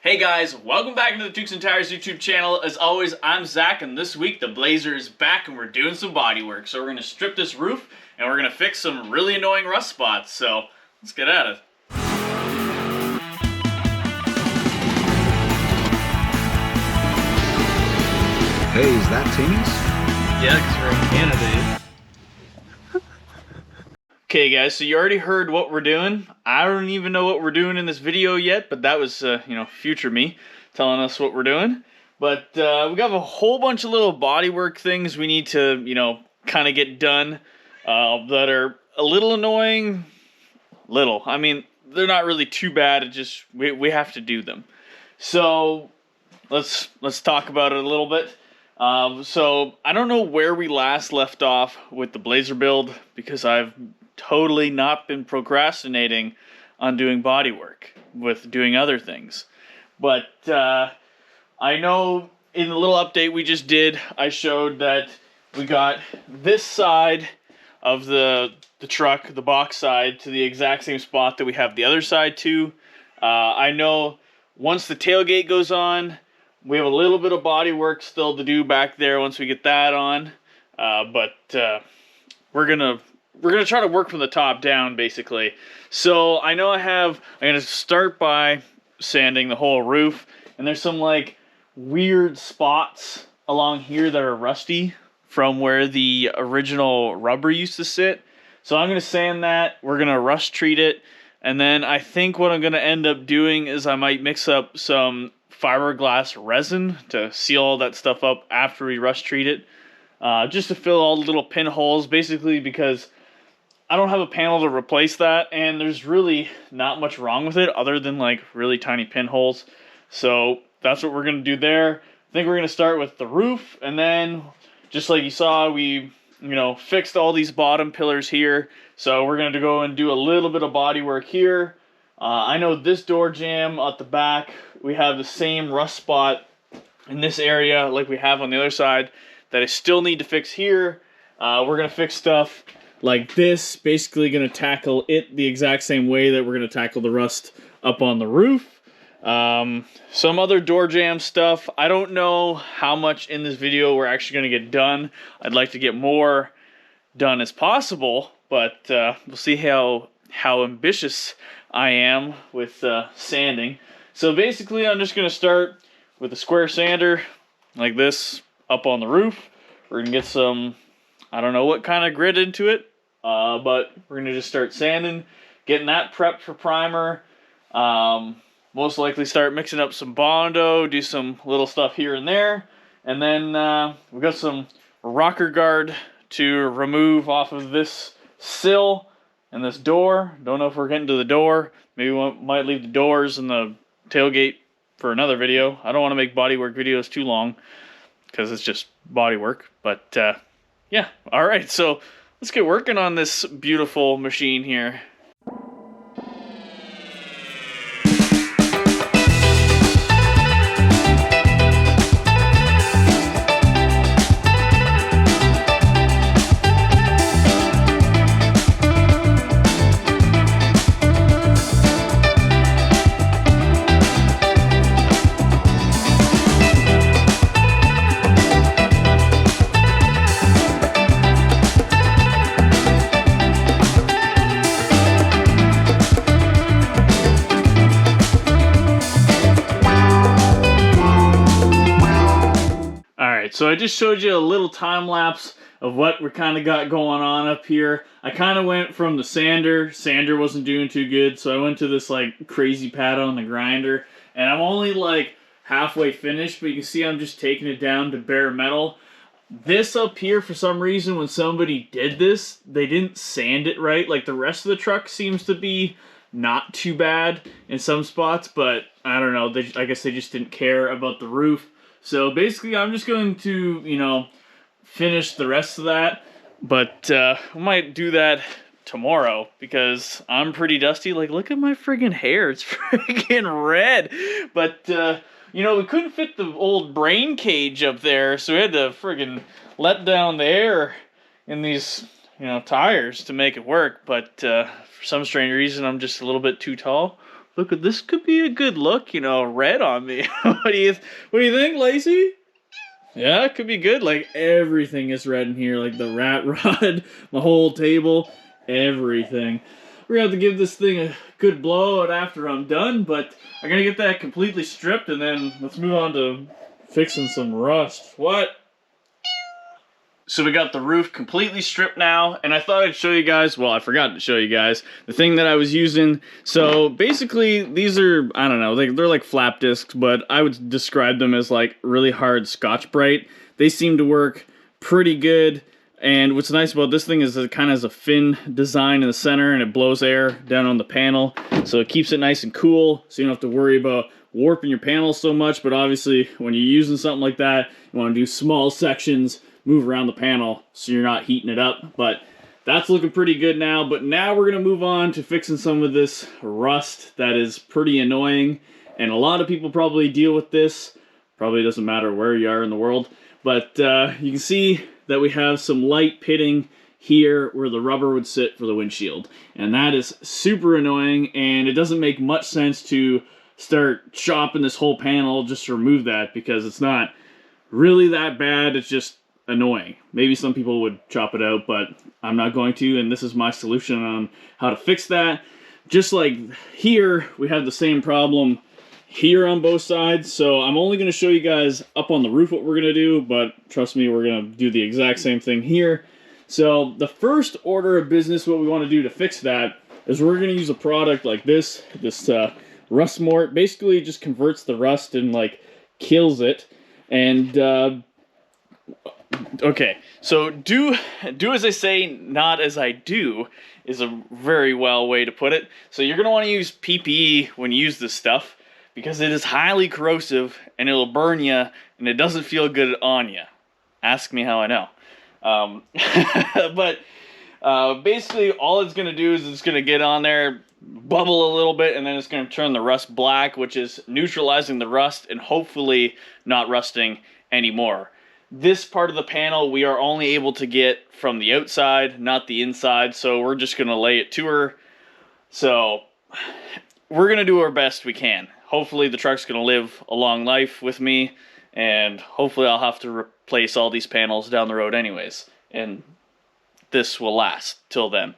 Hey guys, welcome back into the Tukes and Tires YouTube channel. As always, I'm Zach, and this week the Blazer is back and we're doing some body work. So we're going to strip this roof and we're going to fix some really annoying rust spots. So let's get at it. Hey, is that Timmy's? Yeah, because we're in Canada. Okay guys, so you already heard what we're doing. I don't even know what we're doing in this video yet, but that was, future me telling us what we're doing. But we got a whole bunch of little bodywork things we need to, kind of get done that are a little annoying. I mean, they're not really too bad. It just, we have to do them. So let's talk about it a little bit. So I don't know where we last left off with the Blazer build because I've totally not been procrastinating on doing body work with doing other things. But I know in the little update we just did, I showed that we got this side of the truck, the box side, to the exact same spot that we have the other side to. I know once the tailgate goes on, we have a little bit of body work still to do back there once we get that on. But we're gonna try to work from the top down, basically. So I know I'm gonna start by sanding the whole roof, and there's some like weird spots along here that are rusty from where the original rubber used to sit. So I'm gonna sand that. We're gonna rust treat it, and then I think what I'm gonna end up doing is I might mix up some fiberglass resin to seal all that stuff up after we rust treat it, just to fill all the little pinholes, basically because I don't have a panel to replace that, and there's really not much wrong with it other than like really tiny pinholes. So that's what we're going to do there. I think we're going to start with the roof, and then just like you saw, we fixed all these bottom pillars here. So we're going to go and do a little bit of body work here. I know this door jamb at the back, we have the same rust spot in this area like we have on the other side that I still need to fix here. We're going to fix stuff like this, basically going to tackle it the exact same way that we're going to tackle the rust up on the roof. Some other door jamb stuff. I don't know how much in this video we're actually going to get done. I'd like to get more done as possible, but we'll see how ambitious I am with sanding. So basically I'm just going to start with a square sander like this up on the roof. We're going to get some, I don't know what kind of grit into it, but we're going to just start sanding, getting that prepped for primer. Most likely start mixing up some Bondo, do some little stuff here and there. And then we've got some rocker guard to remove off of this sill and this door. Don't know if we're getting to the door. Maybe we might leave the doors and the tailgate for another video. I don't want to make bodywork videos too long because it's just bodywork. But yeah, all right. So let's get working on this beautiful machine here. So I just showed you a little time lapse of what we kind of got going on up here. I kind of went from the sander. Sander wasn't doing too good, so I went to this like crazy pad on the grinder. And I'm only like halfway finished, but you can see I'm just taking it down to bare metal. This up here, for some reason, when somebody did this, they didn't sand it right. Like the rest of the truck seems to be not too bad in some spots, but I don't know. I guess they just didn't care about the roof. So basically, I'm just going to, finish the rest of that. But I might do that tomorrow because I'm pretty dusty. Like, look at my friggin' hair. It's friggin' red. But, we couldn't fit the old brain cage up there. So we had to friggin' let down the air in these, tires to make it work. But for some strange reason, I'm just a little bit too tall look at this, could be a good look, you know, red on me. What do you think, Lacey? Yeah, it could be good. Like, everything is red in here, like the rat rod, the whole table, everything. We're gonna have to give this thing a good blowout after I'm done, but I'm gonna get that completely stripped, and then let's move on to fixing some rust. What? So we got the roof completely stripped now, and I thought I'd show you guys, well, I forgot to show you guys, the thing that I was using. So basically, these are, I don't know, they're like flap discs, but I would describe them as like really hard Scotch-Brite. They seem to work pretty good, and what's nice about this thing is it kind of has a fin design in the center, and it blows air down on the panel, so it keeps it nice and cool, so you don't have to worry about warping your panel so much. But obviously, when you're using something like that, you want to do small sections, move around the panel so you're not heating it up. But that's looking pretty good now. But now we're going to move on to fixing some of this rust that is pretty annoying. And a lot of people probably deal with this. Probably doesn't matter where you are in the world. But you can see that we have some light pitting here where the rubber would sit for the windshield. And that is super annoying, and it doesn't make much sense to start chopping this whole panel just to remove that, because it's not really that bad. It's just annoying. Maybe some people would chop it out, but I'm not going to, and this is my solution on how to fix that. Just like here, we have the same problem here on both sides, so I'm only going to show you guys up on the roof what we're going to do, but trust me, we're going to do the exact same thing here. So the first order of business, what we want to do to fix that is we're going to use a product like this rust mort. Basically, it just converts the rust and like kills it. And okay, so do as I say, not as I do, is a very well way to put it. So you're going to want to use PPE when you use this stuff, because it is highly corrosive and it'll burn you, and it doesn't feel good on you. Ask me how I know. But basically all it's going to do is it's going to get on there, bubble a little bit, and then it's going to turn the rust black, which is neutralizing the rust and hopefully not rusting anymore. This part of the panel we are only able to get from the outside, not the inside, so we're just going to lay it to her. So we're going to do our best we can. Hopefully the truck's going to live a long life with me, and hopefully I'll have to replace all these panels down the road anyways, and this will last till then.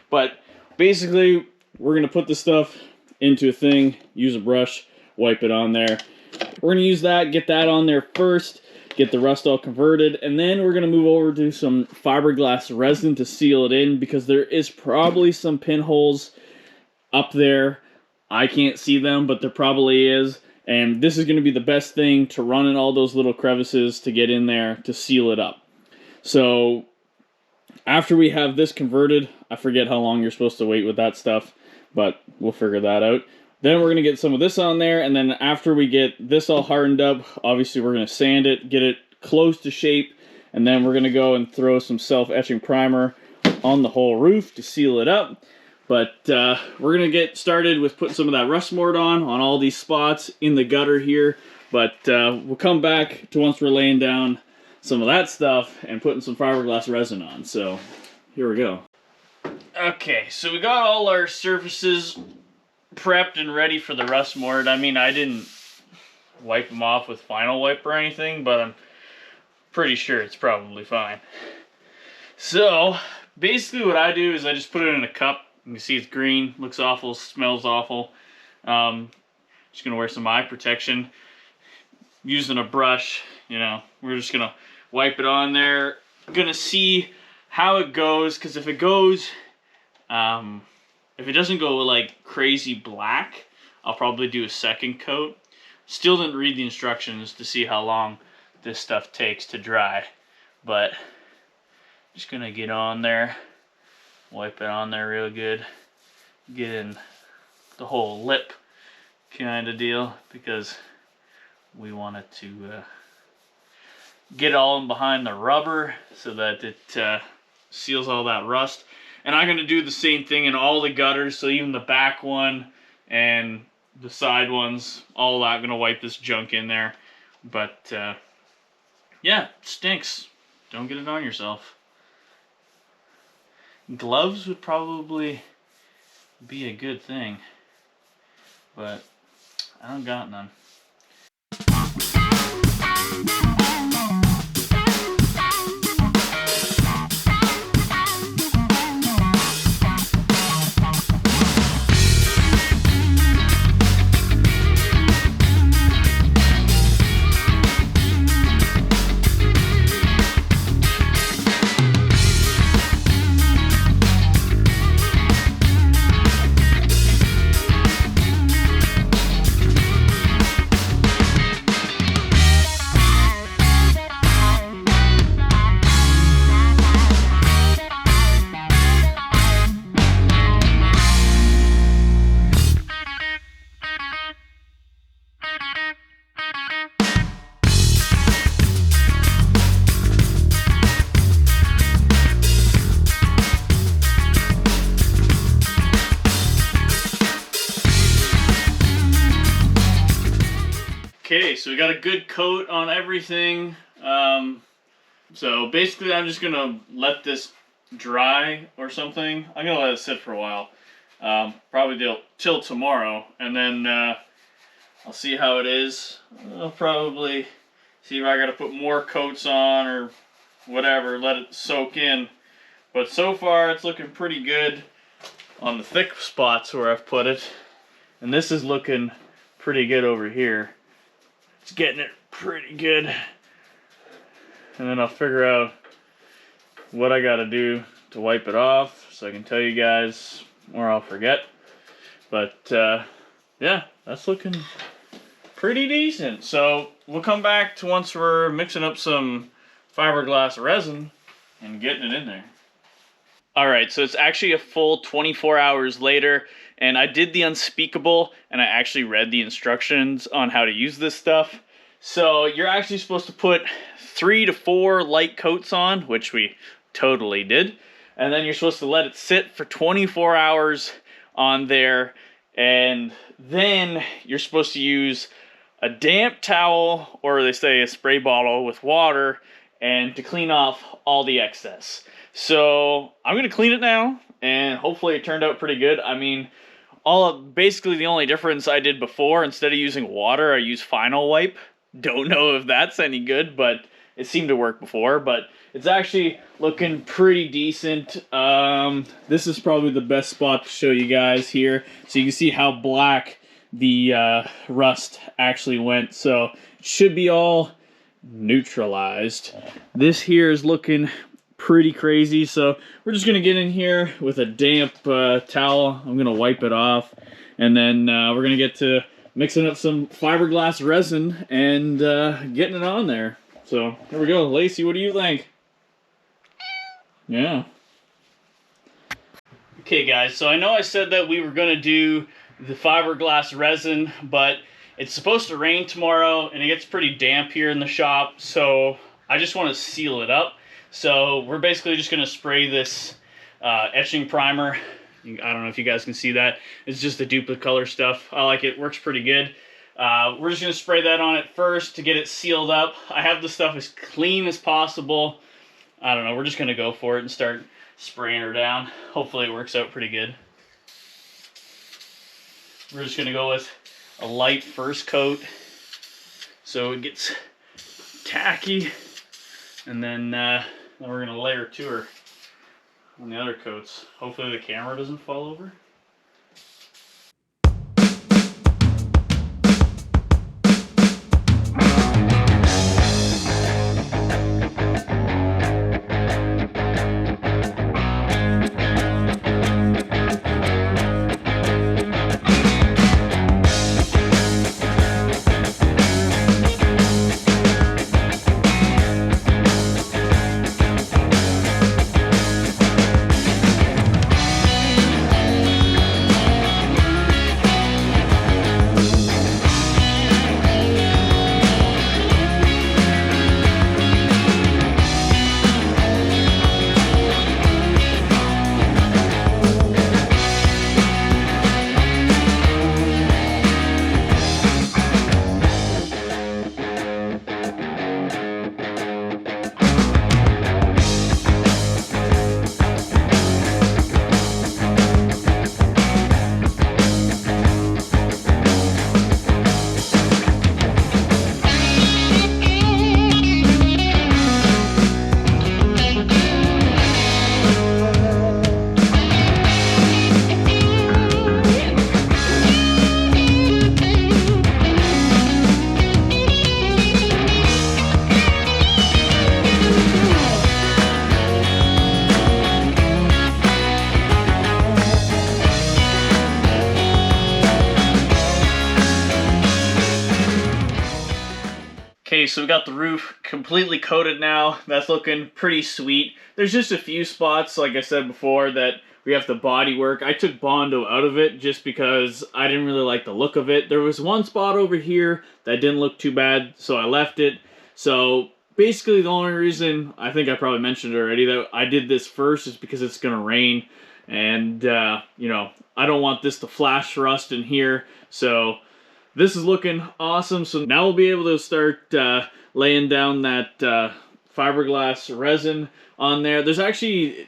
But basically, we're going to put this stuff into a thing, use a brush, wipe it on there. We're going to use that, get that on there first, get the rust all converted, and then we're going to move over to some fiberglass resin to seal it in, because there is probably some pinholes up there. I can't see them, but there probably is. And this is going to be the best thing to run in all those little crevices to get in there to seal it up. So after we have this converted, I forget how long you're supposed to wait with that stuff, but we'll figure that out. Then we're going to get some of this on there, and then after we get this all hardened up, obviously we're going to sand it, get it close to shape, and then we're going to go and throw some self-etching primer on the whole roof to seal it up. But we're going to get started with putting some of that rust mort on all these spots in the gutter here. But we'll come back to once we're laying down some of that stuff and putting some fiberglass resin on. So here we go. Okay, so we got all our surfaces prepped and ready for the rust mort. I mean, I didn't wipe them off with Final Wipe or anything, but I'm pretty sure it's probably fine. So basically what I do is I just put it in a cup. You can see it's green, looks awful, smells awful. Just gonna wear some eye protection. Using a brush, you know, we're just gonna wipe it on there. Gonna see how it goes, because if it goes, if it doesn't go like crazy black, I'll probably do a second coat. Still didn't read the instructions to see how long this stuff takes to dry, but just gonna get on there. Wipe it on there real good, get in the whole lip kind of deal, because we want it to get all in behind the rubber so that it seals all that rust. And I'm going to do the same thing in all the gutters, so even the back one and the side ones, all that, going to wipe this junk in there. But yeah, it stinks. Don't get it on yourself. Gloves would probably be a good thing, but I don't got none. Okay, so we got a good coat on everything. So basically I'm just gonna let this dry or something. I'm gonna let it sit for a while. Probably till tomorrow, and then I'll see how it is. I'll probably see if I gotta put more coats on or whatever, let it soak in. But so far it's looking pretty good on the thick spots where I've put it. And this is looking pretty good over here. It's getting it pretty good. And then I'll figure out what I gotta do to wipe it off so I can tell you guys, or I'll forget. But yeah, that's looking pretty decent. So we'll come back to once we're mixing up some fiberglass resin and getting it in there. Alright, so it's actually a full 24 hours later, and I did the unspeakable, and I actually read the instructions on how to use this stuff. So you're actually supposed to put 3 to 4 light coats on, which we totally did, and then you're supposed to let it sit for 24 hours on there, and then you're supposed to use a damp towel, or they say a spray bottle with water, and to clean off all the excess. So I'm gonna clean it now, and hopefully it turned out pretty good. I mean, basically the only difference I did before, instead of using water, I used Final Wipe. Don't know if that's any good, but it seemed to work before. But it's actually looking pretty decent. This is probably the best spot to show you guys here, so you can see how black the rust actually went. So it should be all neutralized. This here is looking pretty crazy, so we're just gonna get in here with a damp towel. I'm gonna wipe it off, and then we're gonna get to mixing up some fiberglass resin and getting it on there. So here we go. Lacey, what do you think? Yeah. Okay guys, so I know I said that we were gonna do the fiberglass resin, but it's supposed to rain tomorrow and it gets pretty damp here in the shop, so I just want to seal it up. So we're basically just going to spray this etching primer. I don't know if you guys can see that. It's just the Duplicolor stuff. I like it. Works pretty good. We're just going to spray that on it first to get it sealed up. I have the stuff as clean as possible. I don't know. We're just going to go for it and start spraying her down. Hopefully it works out pretty good. We're just going to go with a light first coat so it gets tacky, and then we're going to layer to her on the other coats. Hopefully the camera doesn't fall over. Okay, so we got the roof completely coated now. That's looking pretty sweet. There's just a few spots, like I said before, that we have to body work. I took Bondo out of it just because I didn't really like the look of it. There was one spot over here that didn't look too bad, so I left it. So basically the only reason, I think I probably mentioned it already, that I did this first is because it's going to rain. And, you know, I don't want this to flash rust in here. So this is looking awesome. So now we'll be able to start laying down that fiberglass resin on there. There's actually,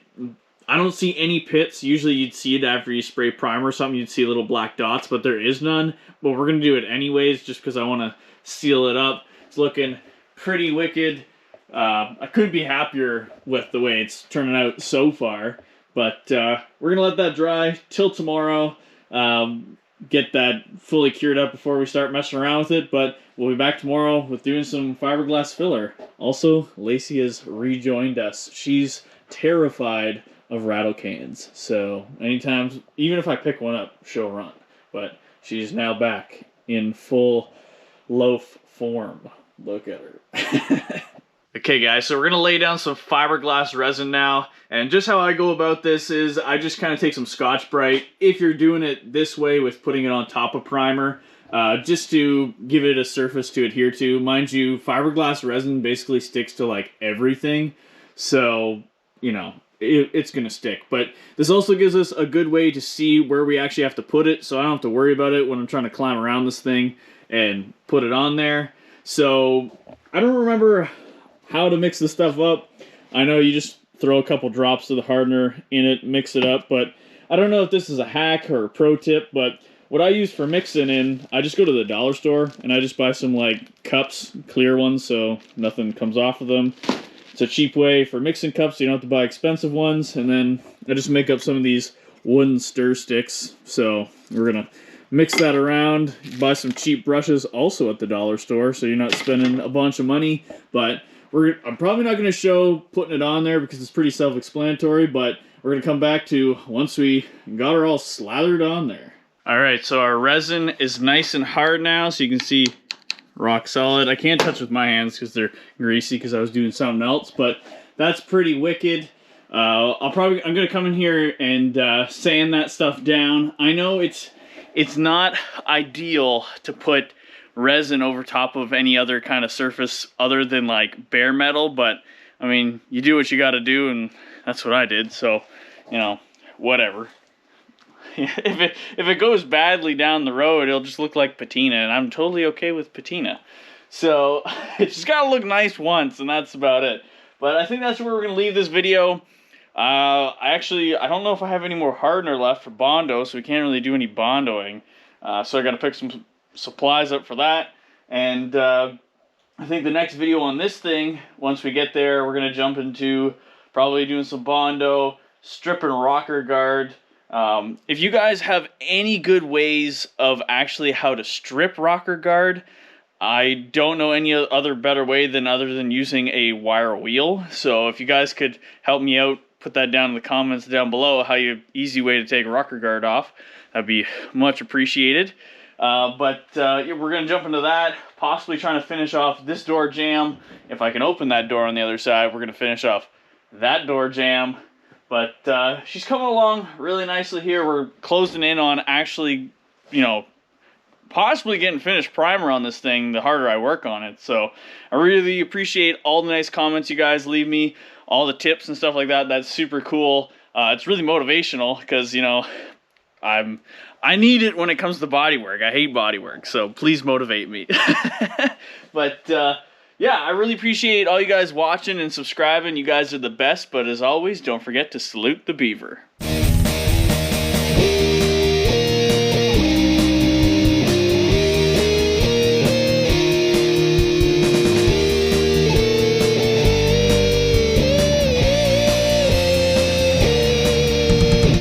I don't see any pits. Usually you'd see it after you spray primer or something. You'd see little black dots, but there is none. But we're going to do it anyways just because I want to seal it up. It's looking pretty wicked. I couldn't be happier with the way it's turning out so far. But we're going to let that dry till tomorrow. Get that fully cured up before we start messing around with it. But we'll be back tomorrow with doing some fiberglass filler. Also, Lacey has rejoined us. She's terrified of rattle cans. So anytime, even if I pick one up, she'll run. But she's now back in full loaf form. Look at her. Okay guys, so we're going to lay down some fiberglass resin now, and just how I go about this is I just kind of take some Scotch-Brite, if you're doing it this way with putting it on top of primer, just to give it a surface to adhere to. Mind you, fiberglass resin basically sticks to like everything, so, you know, it's going to stick. But this also gives us a good way to see where we actually have to put it, so I don't have to worry about it when I'm trying to climb around this thing and put it on there. So, I don't remember how to mix this stuff up. I know you just throw a couple drops of the hardener in it, mix it up, but I don't know if this is a hack or a pro tip, but what I use for mixing in, I just go to the dollar store and I just buy some like cups, clear ones, so nothing comes off of them. It's a cheap way for mixing cups, so you don't have to buy expensive ones, and then I just make up some of these wooden stir sticks. So we're gonna mix that around, buy some cheap brushes also at the dollar store, so you're not spending a bunch of money, but I'm probably not going to show putting it on there because it's pretty self-explanatory, but we're going to come back to once we got her all slathered on there. Alright, so our resin is nice and hard now, so you can see rock solid. I can't touch with my hands because they're greasy because I was doing something else, but that's pretty wicked. I'm going to come in here and sand that stuff down. I know it's not ideal to put resin over top of any other kind of surface other than like bare metal, but I mean, you do what you got to do, and that's what I did. So, you know, whatever. If it goes badly down the road, it'll just look like patina, and I'm totally okay with patina. So it's just gotta look nice once, and that's about it. But I think that's where we're gonna leave this video. I don't know if I have any more hardener left for Bondo, so we can't really do any Bondoing. So I gotta pick some supplies up for that, and I think the next video on this thing, once we get there, we're gonna jump into probably doing some Bondo, stripping rocker guard. If you guys have any good ways of actually how to strip rocker guard, I don't know any other better way other than using a wire wheel. So if you guys could help me out, put that down in the comments down below, easy way to take a rocker guard off, that'd be much appreciated. Yeah, we're going to jump into that, possibly trying to finish off this door jamb. If I can open that door on the other side, we're going to finish off that door jamb. But she's coming along really nicely here. We're closing in on actually, you know, possibly getting finished primer on this thing the harder I work on it. So I really appreciate all the nice comments you guys leave me, all the tips and stuff like that. That's super cool. It's really motivational because, you know, I need it when it comes to body work. I hate body work, so please motivate me. But yeah, I really appreciate all you guys watching and subscribing. You guys are the best, but as always, don't forget to salute the beaver.